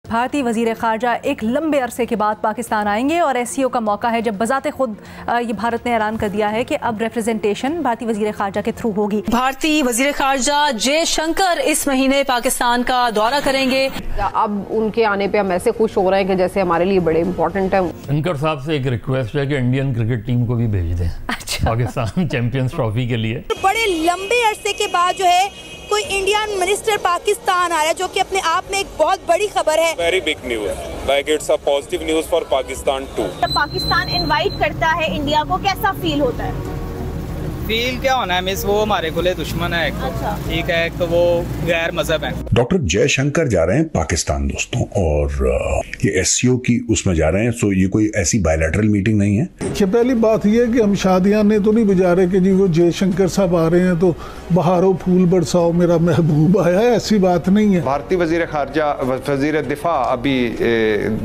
भारतीय वज़ीर ख़ारजा एक लंबे अरसे के बाद पाकिस्तान आएंगे और एससीओ का मौका है जब बज़ाते खुद ये भारत ने ऐलान कर दिया है कि अब रिप्रेजेंटेशन भारतीय वज़ीर ख़ारजा के थ्रू होगी। भारतीय वज़ीर ख़ारजा जयशंकर इस महीने पाकिस्तान का दौरा करेंगे। अब उनके आने पे हम ऐसे खुश हो रहे हैं कि जैसे हमारे लिए बड़े इम्पोर्टेंट है। शंकर साहब से एक रिक्वेस्ट है कि इंडियन क्रिकेट टीम को भी भेज दें पाकिस्तान चैंपियंस ट्रॉफी के लिए। बड़े लंबे अरसे के बाद जो है कोई इंडियन मिनिस्टर पाकिस्तान आ रहा है, जो कि अपने आप में एक बहुत बड़ी खबर है। Very big news, like it's a positive news for Pakistan too. जब पाकिस्तान इनवाइट करता है इंडिया को, कैसा फील होता है? फील क्या होना है मिस, वो हमारे खुले दुश्मन है। अच्छा। ठीक है, तो वो गैर मजहब है। डॉक्टर जयशंकर जा रहे हैं पाकिस्तान दोस्तों, और ये एससीओ की उसमें जा रहे हैं, सो ये कोई ऐसी बायलैटरल मीटिंग नहीं है। पहली बात ये है कि हम शादियां ने तो नहीं बजा रहे कि जी वो जयशंकर साहब आ रहे हैं तो बहारो फूल बरसाओ मेरा महबूब आया है, ऐसी बात नहीं है। भारतीय वजीर खारजा वजीर दिफा अभी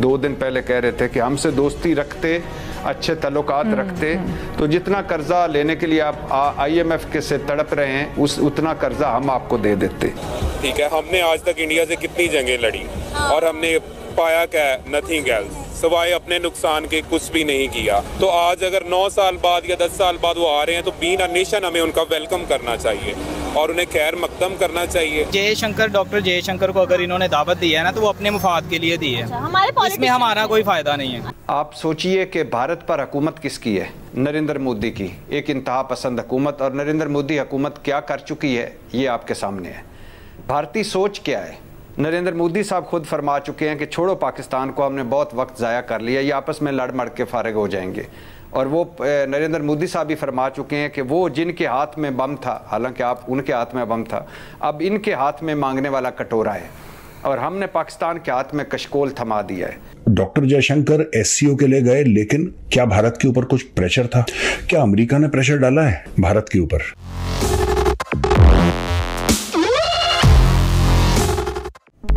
2 दिन पहले कह रहे थे कि हमसे दोस्ती रखते, अच्छे तल्लुकात रखते तो जितना कर्जा लेने के लिए आप IMF के से तड़प रहे हैं उतना कर्जा हम आपको दे देते। ठीक है, हमने आज तक इंडिया से कितनी जंगें लड़ी और हमने पाया क्या? नथिंग एल्स, सिवाय अपने नुकसान के कुछ भी नहीं किया। तो आज अगर 9 साल बाद या 10 साल बाद वो आ रहे हैं तो बीन अ नेशन हमें उनका वेलकम करना चाहिए और उन्हें खैर मकदम करना चाहिए। जयशंकर, डॉक्टर जयशंकर को अगर इन्होंने दावत दी है ना तो वो अपने मुफाद के लिए दी है। इसमें हमारा कोई फायदा नहीं है। आप सोचिए कि भारत पर हुकूमत किसकी है? नरेंद्र मोदी की, एक इंतहा पसंद हुकूमत। और नरेंद्र मोदी हुकूमत क्या कर चुकी है ये आपके सामने है। भारतीय सोच क्या है? नरेंद्र मोदी साहब खुद फरमा चुके हैं कि छोड़ो पाकिस्तान को, हमने बहुत वक्त ज़ाया कर लिया, ये आपस में लड़ मड़ के फारिग हो जाएंगे। और वो नरेंद्र मोदी साहब भी फरमा चुके हैं कि वो जिनके हाथ में बम था, हालांकि आप उनके हाथ में बम था, अब इनके हाथ में मांगने वाला कटोरा है और हमने पाकिस्तान के हाथ में कशकोल थमा दिया है। डॉक्टर जयशंकर एससीओ के लिए गए, लेकिन क्या भारत के ऊपर कुछ प्रेशर था? क्या अमेरिका ने प्रेशर डाला है भारत के ऊपर?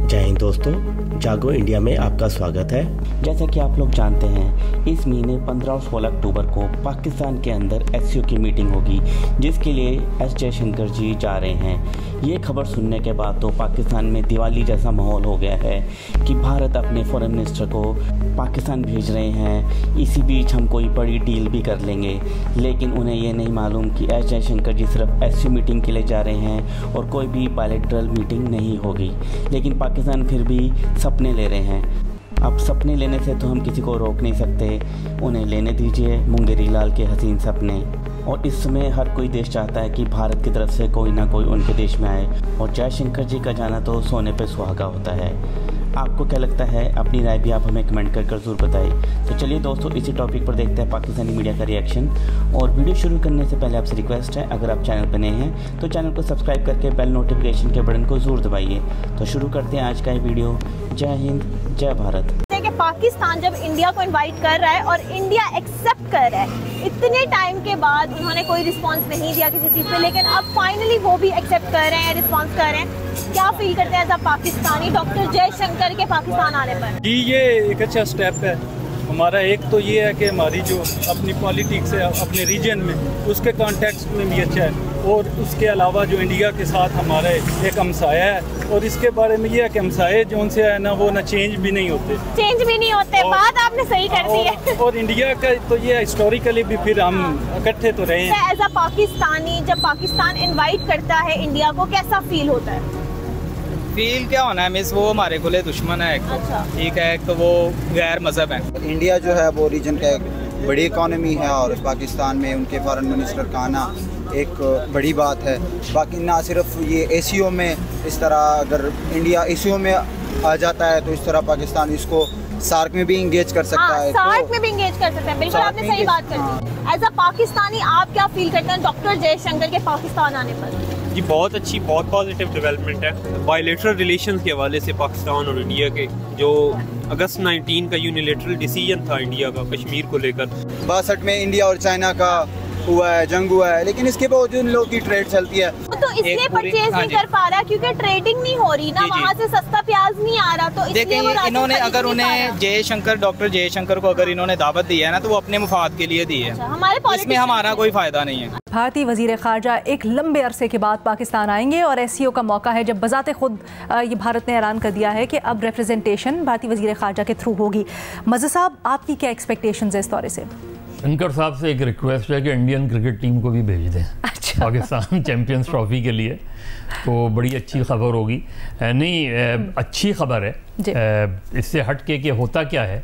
जय हिंद दोस्तों, जागो इंडिया में आपका स्वागत है। जैसा कि आप लोग जानते हैं, इस महीने 15 और 16 अक्टूबर को पाकिस्तान के अंदर एससीओ की मीटिंग होगी, जिसके लिए एस जयशंकर जी जा रहे हैं। ये खबर सुनने के बाद तो पाकिस्तान में दिवाली जैसा माहौल हो गया है कि भारत अपने फॉरेन मिनिस्टर को पाकिस्तान भेज रहे हैं। इसी बीच हम कोई बड़ी डील भी कर लेंगे, लेकिन उन्हें ये नहीं मालूम कि एस जयशंकर जी सिर्फ एससीओ मीटिंग के लिए जा रहे हैं और कोई भी बायलैटरल मीटिंग नहीं होगी। लेकिन पाकिस्तान फिर भी सपने ले रहे हैं। अब सपने लेने से तो हम किसी को रोक नहीं सकते, उन्हें लेने दीजिए मुंगेरी लाल के हसीन सपने। और इस समय हर कोई देश चाहता है कि भारत की तरफ से कोई ना कोई उनके देश में आए, और जयशंकर जी का जाना तो सोने पे सुहागा होता है। आपको क्या लगता है? अपनी राय भी आप हमें कमेंट कर जरूर बताएं। तो चलिए दोस्तों, इसी टॉपिक पर देखते हैं पाकिस्तानी मीडिया का रिएक्शन। और वीडियो शुरू करने से पहले आपसे रिक्वेस्ट है, अगर आप चैनल पर नए हैं तो चैनल को सब्सक्राइब करके बेल नोटिफिकेशन के बटन को जरूर दबाइए। तो शुरू करते हैं आज का ये वीडियो। जय हिंद, जय भारत। पाकिस्तान जब इंडिया को इनवाइट कर रहा है और इंडिया एक्सेप्ट कर रहा है, इतने टाइम के बाद उन्होंने कोई रिस्पांस नहीं दिया किसी चीज़ पे, लेकिन अब फाइनली वो भी एक्सेप्ट कर रहे हैं, रिस्पांस कर रहे हैं। क्या फील करते हैं जब पाकिस्तानी डॉक्टर जयशंकर के पाकिस्तान आने पर? जी, ये एक अच्छा स्टेप है हमारा। एक तो ये है कि हमारी जो अपनी पॉलिटिक्स है अपने रीजन में, उसके कॉन्टेक्स्ट में भी अच्छा है। और उसके अलावा जो इंडिया के साथ हमारा एक हमसाया है, और इसके बारे में ये है कि हमसाए जो उनसे है ना, वो ना चेंज भी नहीं होते, बात आपने सही कर दी है। और इंडिया का तो ये हिस्टोरिकली भी फिर हम इकट्ठे तो रहे हैं। एज अ पाकिस्तानी जब पाकिस्तान इनवाइट करता है इंडिया को, कैसा फील होता है? फील क्या होना है मिस, वो हमारे खुले दुश्मन है। अच्छा। ठीक है, तो वो गैर मजहब है। इंडिया जो है वो रीजन का एक बड़ी इकॉनमी है, और पाकिस्तान में उनके फॉरेन मिनिस्टर का आना एक बड़ी बात है। बाकी ना सिर्फ ये एसीओ में, इस तरह अगर इंडिया एसीओ में आ जाता है तो इस तरह पाकिस्तान इसको सार्क में भी इंगेज कर सकता है। सार्क में भी इंगेज कर सकते हैं, बिल्कुल आपने सही बात कर दी। एज अ पाकिस्तानी आप क्या फील करते हैं डॉक्टर जयशंकर के पाकिस्तान आने पर? जी, बहुत अच्छी, बहुत पॉजिटिव डेवलपमेंट है। बायलैटरल रिलेशंस के हवाले से पाकिस्तान और इंडिया के जो अगस्त 19 का यूनिलैटरल डिसीजन था इंडिया का कश्मीर को लेकर, 62 में इंडिया और चाइना का हुआ है, जंग हुआ है, लेकिन इसके बावजूद इन लोगों की ट्रेड चलती है। तो इसलिए परचेज नहीं कर पा रहा क्योंकि ट्रेडिंग नहीं हो रही ना, वहाँ से सस्ता प्याज नहीं आ रहा। तो इसलिए वो इन्होंने अगर उन्हें जयशंकर, डॉक्टर जयशंकर को अगर इन्होंने दावत दी है ना, तो वो अपने मुफाद के लिए दी है। इसमें हमारा कोई फायदा नहीं है। भारतीय वजीर खारजा एक लंबे अरसे के बाद पाकिस्तान आएंगे और एससीओ का मौका है जब बजाते खुद ये भारत ने ऐलान कर दिया है कि अब रिप्रेजेंटेशन भारतीय वजीर खारजा के थ्रू होगी। मज़ा साहब, आपकी क्या एक्सपेक्टेशंस है इस दौरे से? शंकर साहब से एक रिक्वेस्ट है कि इंडियन क्रिकेट टीम को भी भेज दें पाकिस्तान चैंपियंस ट्रॉफी के लिए, तो बड़ी अच्छी खबर होगी। नहीं, अच्छी खबर है। इससे हट के होता क्या है,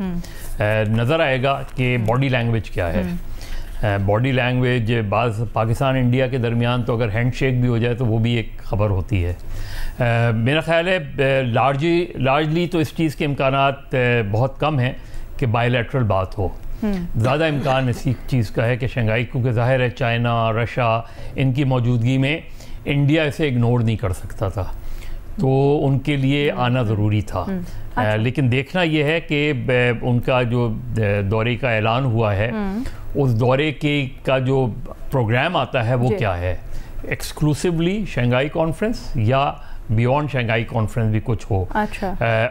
नज़र आएगा कि बॉडी लैंग्वेज क्या है। बॉडी लैंग्वेज बाज़ पाकिस्तान इंडिया के दरमियान तो अगर हैंडशेक भी हो जाए तो वो भी एक ख़बर होती है। मेरा ख्याल है लार्जली तो इस चीज़ के इम्कानात बहुत कम हैं कि बायलैटरल बात हो। ज़्यादा इम्कान इसी चीज़ का है कि शंघाई, क्योंकि ज़ाहिर है चाइना, रशिया, इनकी मौजूदगी में इंडिया इसे इग्नोर नहीं कर सकता था, तो उनके लिए आना ज़रूरी था। लेकिन देखना यह है कि उनका जो दौरे का ऐलान हुआ है, उस दौरे का जो प्रोग्राम आता है वो क्या है, एक्सक्लूसिवली शंघाई कॉन्फ्रेंस या बियॉन्ड शंघाई कॉन्फ्रेंस भी कुछ हो।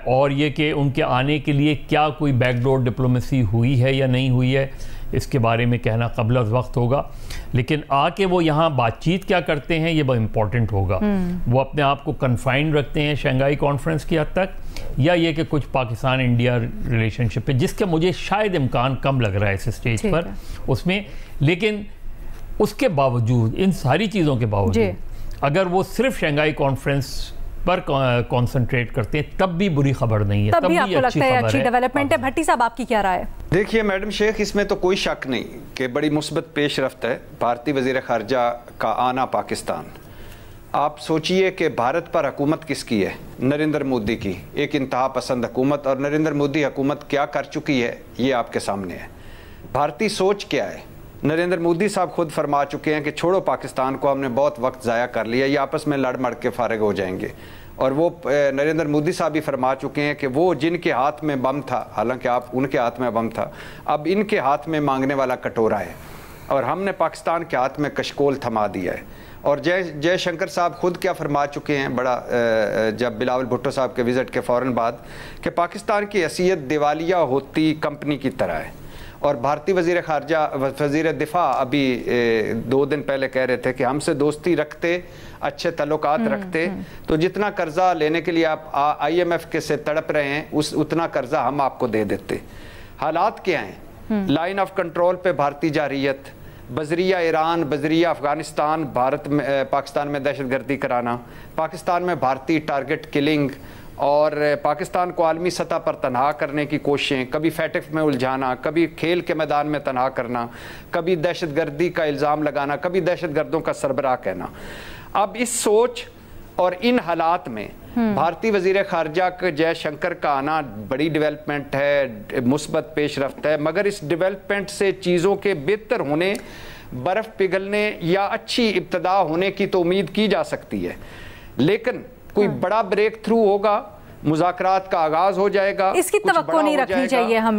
और ये कि उनके आने के लिए क्या कोई बैकडोर डिप्लोमेसी हुई है या नहीं हुई है, इसके बारे में कहना क़ब्ल अज़ वक्त होगा। लेकिन आके वो यहाँ बातचीत क्या करते हैं ये बहुत इम्पॉर्टेंट होगा। वो अपने आप को कन्फाइंड रखते हैं शंघाई कॉन्फ्रेंस की हद तक, या ये कि कुछ पाकिस्तान इंडिया रिलेशनशिप है, जिसका मुझे शायद इम्कान कम लग रहा है इस स्टेज पर उसमें। लेकिन उसके बावजूद, इन सारी चीज़ों के बावजूद, अगर वो सिर्फ शंघाई कॉन्फ्रेंस पर कंसंट्रेट करते हैं तब भी बुरी खबर नहीं है, तब भी आपको लगता है अच्छी डेवलपमेंट है। भट्टी साहब, आपकी क्या राय है? देखिए मैडम शेख, इसमें तो कोई शक नहीं कि बड़ी मुस्बत पेशरफ्त है भारतीय वज़ीर ख़ारजा का आना पाकिस्तान। आप सोचिए कि भारत पर हुकूमत किसकी है? नरेंद्र मोदी की, एक इंतहा पसंद हुकूमत। और नरेंद्र मोदी हुकूमत क्या कर चुकी है ये आपके सामने है। भारतीय सोच क्या है? नरेंद्र मोदी साहब खुद फरमा चुके हैं कि छोड़ो पाकिस्तान को, हमने बहुत वक्त ज़ाया कर लिया, ये आपस में लड़ मड़ के फारिग हो जाएंगे। और वो नरेंद्र मोदी साहब भी फरमा चुके हैं कि वो जिनके हाथ में बम था, हालांकि आप उनके हाथ में बम था, अब इनके हाथ में मांगने वाला कटोरा है, और हमने पाकिस्तान के हाथ में कशकोल थमा दिया है। और जयशंकर साहब खुद क्या फरमा चुके हैं, बड़ा जब बिलावल भुट्टो साहब के विज़िट के फ़ौरन बाद, कि पाकिस्तान की हैसियत दिवालिया होती कंपनी की तरह है। और भारतीय वज़ीर ख़ारजा, वज़ीर दिफ़ा अभी 2 दिन पहले कह रहे थे कि हमसे दोस्ती रखते, अच्छे ताल्लुकात रखते, तो जितना कर्जा लेने के लिए आप IMF के से तड़प रहे हैं, उतना कर्जा हम आपको दे देते। हालात क्या हैं? लाइन ऑफ कंट्रोल पे भारतीय जारियत, बजरिया ईरान, बजरिया अफ़गानिस्तान, भारत में पाकिस्तान में दहशतगर्दी कराना, पाकिस्तान में भारतीय टारगेट किलिंग, और पाकिस्तान को आलमी सतह पर तनहा करने की कोशिशें, कभी फैटिफ में उलझाना, कभी खेल के मैदान में तनहा करना, कभी दहशतगर्दी का इल्ज़ाम लगाना, कभी दहशतगर्दों का सरबराह कहना। अब इस सोच और इन हालात में भारतीय वज़ीर ख़ारजा के जयशंकर का आना बड़ी डेवलपमेंट है, मुस्बत पेशरफ्त है। मगर इस डेवलपमेंट से चीज़ों के बेहतर होने, बर्फ़ पिघलने या अच्छी इब्तदा होने की तो उम्मीद की जा सकती है, लेकिन कोई बड़ा ब्रेक थ्रू होगा, मुज़ाकरात का आगाज हो जाएगा, इसकी तवक्को नहीं रखनी चाहिए हम।